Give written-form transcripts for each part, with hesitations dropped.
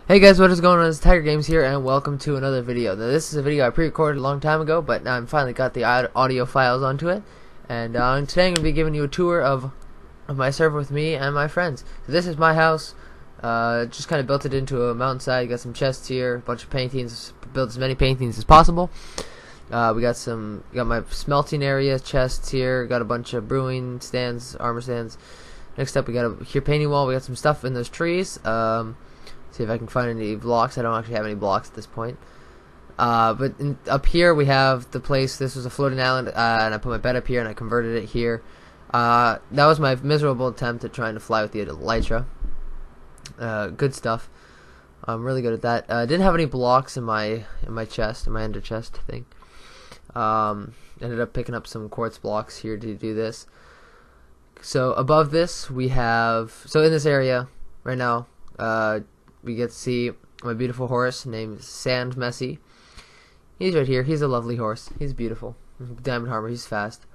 Hey guys, what is going on? It's Tiger Games here, and welcome to another video. Now, this is a video I pre-recorded a long time ago, but now I'm finally got the audio files onto it. And today I'm going to be giving you a tour of my server with me and my friends. So this is my house. Just kind of built it into a mountainside. Got some chests here, a bunch of paintings. Built as many paintings as possible. We got my smelting area chests here. Got a bunch of brewing stands, armor stands. Next up, we got a painting wall. We got some stuff in those trees. See if I can find any blocks. I don't actually have any blocks at this point. But up here we have the place. This was a floating island, and I put my bed up here and I converted it here. That was my miserable attempt at trying to fly with the Elytra. Good stuff. I'm really good at that. Didn't have any blocks in my chest, in my ender chest thing. Ended up picking up some quartz blocks here to do this. So above this we have, so in this area right now, we get to see my beautiful horse named Sand Messy. He's right here. He's a lovely horse. He's beautiful. Diamond Harbor. He's fast.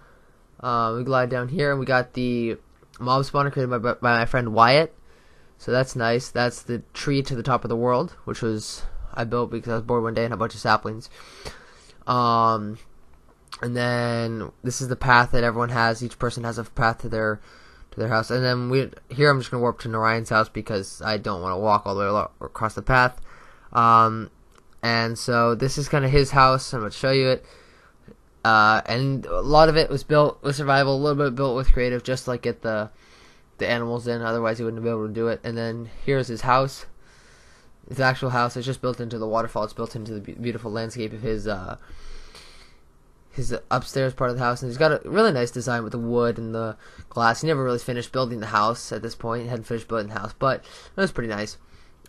We glide down here, and we got the mob spawner created by my friend Wyatt. So that's nice. That's the tree to the top of the world, which I built because I was bored one day and had a bunch of saplings. And then this is the path that everyone has. Each person has a path to their house, and then here I'm just gonna warp to Narayan's house because I don't want to walk all the way across the path. And so this is kind of his house. I'm gonna show you it. And a lot of it was built with survival, a little bit built with creative, just like get the animals in. Otherwise, he wouldn't be able to do it. And then here's his house. His actual house is just built into the waterfall. It's built into the beautiful landscape of his upstairs part of the house, and he's got a really nice design with the wood and the glass. He never really finished building the house at this point. He hadn't finished building the house, but it was pretty nice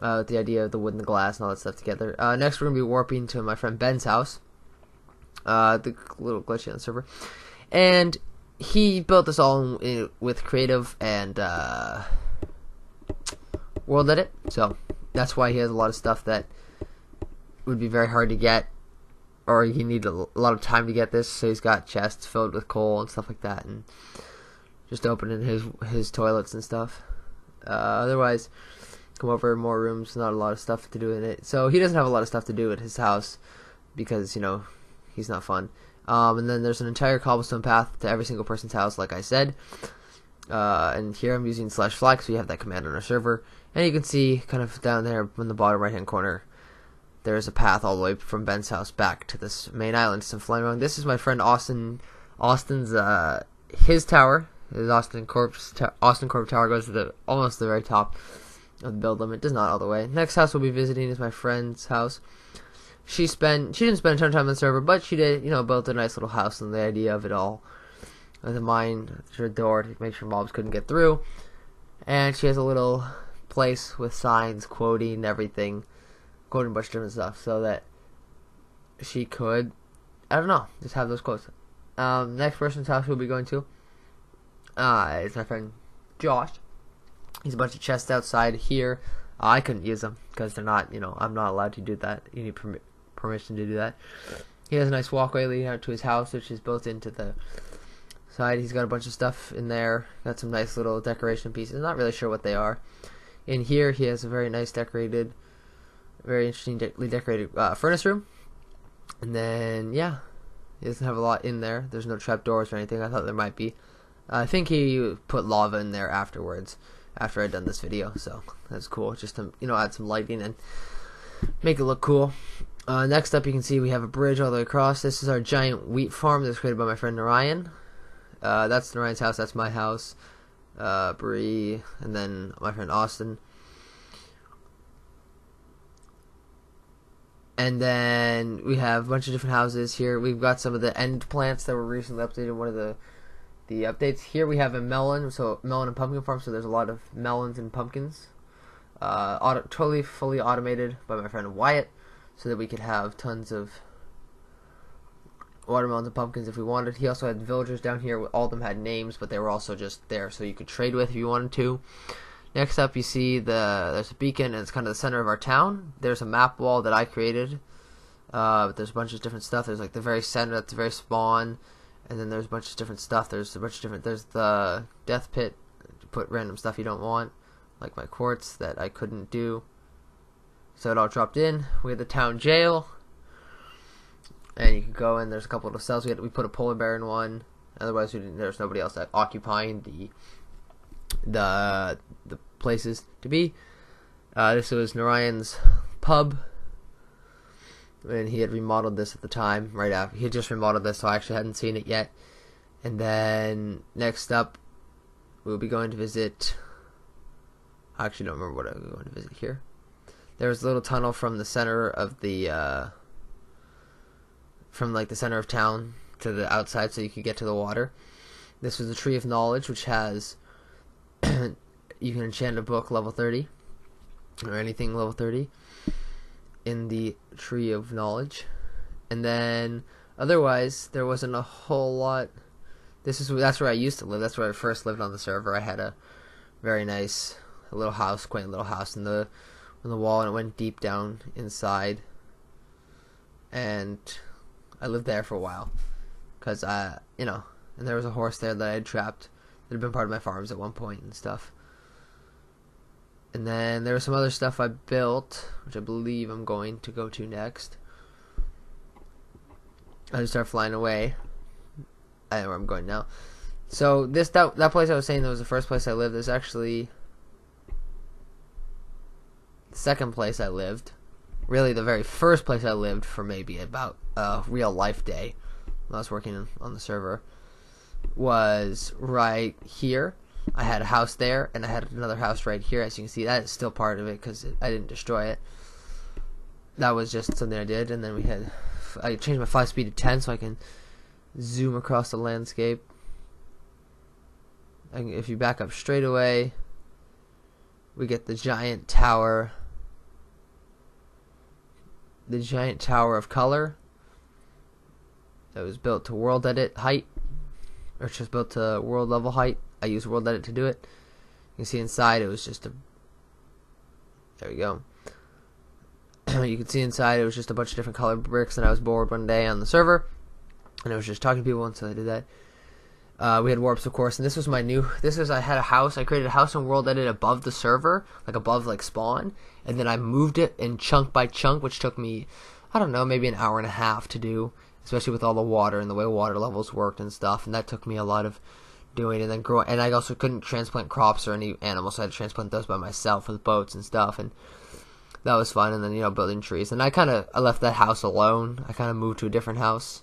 with the idea of the wood and the glass and all that stuff together. Next, we're going to be warping to my friend Ben's house, the little glitchy on the server, and he built this all with creative and world edit, so that's why he has a lot of stuff that would be very hard to get, or you need a lot of time to get this. So he's got chests filled with coal and stuff like that, and just opening his toilets and stuff. Otherwise, come over, more rooms, not a lot of stuff to do in it. So he doesn't have a lot of stuff to do at his house because, he's not fun. And then there's an entire cobblestone path to every single person's house, like I said. And here I'm using /fly because we have that command on our server. And you can see kind of down there in the bottom right hand corner, there's a path all the way from Ben's house back to this main island. So I'm flying around. This is my friend Austin. Austin's his tower. His Austin Corp tower goes to almost the very top of the build limit. Does not all the way. Next house we'll be visiting is my friend's house. She didn't spend a ton of time on the server, but she did, built a nice little house, and the idea of it all, with a mine, her door to make sure mobs couldn't get through. And she has a little place with signs quoting everything. Quoting a bunch of different stuff so that she could, I don't know, just have those quotes. Next person's house we'll be going to is my friend Josh. He's a bunch of chests outside here. I couldn't use them because they're not, I'm not allowed to do that. You need permission to do that. He has a nice walkway leading out to his house, which is built into the side. He's got a bunch of stuff in there. Got some nice little decoration pieces. Not really sure what they are. In here, he has a very nice decorated, very interestingly decorated furnace room. And then, yeah, he doesn't have a lot in there. There's no trapdoors or anything. I thought there might be. I think he put lava in there afterwards, after I'd done this video. So that's cool, just to, add some lighting and make it look cool. Next up, you can see we have a bridge all the way across. This is our giant wheat farm that's created by my friend Narayan. That's Narayan's house. That's my house. Bree, and then my friend Austin. And then we have a bunch of different houses here. We've got some of the end plants that were recently updated in one of the updates. Here we have a melon, so melon and pumpkin farm, so there's a lot of melons and pumpkins. Totally fully automated by my friend Wyatt, so that we could have tons of watermelons and pumpkins if we wanted. He also had villagers down here. All of them had names, but they were also just there so you could trade with if you wanted to. Next up, you see there's a beacon, and it's kind of the center of our town. There's a map wall that I created. There's a bunch of different stuff. There's like the very center, that's the very spawn, and then there's a bunch of different stuff. There's the death pit to put random stuff you don't want, like my quartz that I couldn't do. So it all dropped in. We had the town jail, and you could go in. There's a couple of cells. We put a polar bear in one. Otherwise, there's nobody else occupying the places to be. This was Narayan's pub, and he had remodeled this at the time. Right after he had just remodeled this, so I actually hadn't seen it yet. And then next up, we'll be going to visit. I actually don't remember what I was going to visit here. There was a little tunnel from the center of the from like the center of town to the outside, so you could get to the water. This was the Tree of Knowledge, which has you can enchant a book level 30 or anything level 30 in the Tree of Knowledge. And then otherwise there wasn't a whole lot. That's where I used to live. That's where I first lived on the server. I had a very nice little house, quaint little house in the wall, and it went deep down inside. And I lived there for a while because and there was a horse there that I had trapped that had been part of my farms at one point and stuff. And then there was some other stuff I built, which I believe I'm going to go to next. I just start flying away. I know where I'm going now. So that place I was saying that was the first place I lived is actually the second place I lived. Really, the very first place I lived for maybe about a real life day when I was working on the server was right here. I had a house there, and I had another house right here. As you can see, that is still part of it because I didn't destroy it. That was just something I did, and then I changed my fly speed to 10 so I can zoom across the landscape. If you back up straight away, we get the giant tower. The giant tower of color that was built to world edit height, or just built to world level height. I used world edit to do it. You can see inside it was just there we go. You can see inside it was just a bunch of different colored bricks, and I was bored one day on the server and I was just talking to people, and so I did that. We had warps, of course, and I had a house. I created a house in world edit above the server, like above spawn, and then I moved it in chunk by chunk, which took me, I don't know, maybe an hour and a half to do, especially with all the water and the way water levels worked and stuff, and that took me a lot of doing, and then growing. And I also couldn't transplant crops or any animals, so I had to transplant those by myself with boats and stuff, and that was fun. And then building trees, and I left that house alone. I kind of moved to a different house.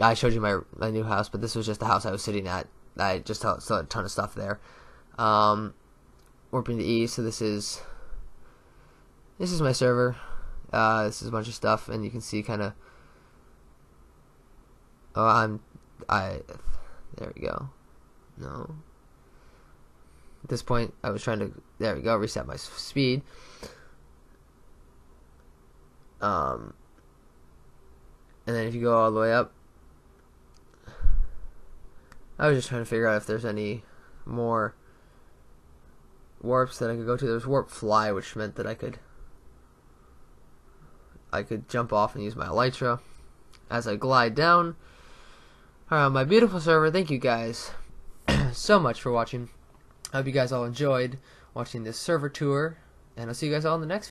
I showed you my new house, but this was just the house I was sitting at. I just still had a ton of stuff there. Warping to E, so this is my server. This is a bunch of stuff, and you can see kind of. There we go. No. At this point, I was trying to. There we go. Reset my speed. And then if you go all the way up, I was just trying to figure out if there's any more warps that I could go to. There's warp fly, which meant that I could jump off and use my elytra as I glide down around my beautiful server. Thank you guys so much for watching. I hope you guys all enjoyed watching this server tour, and I'll see you guys all in the next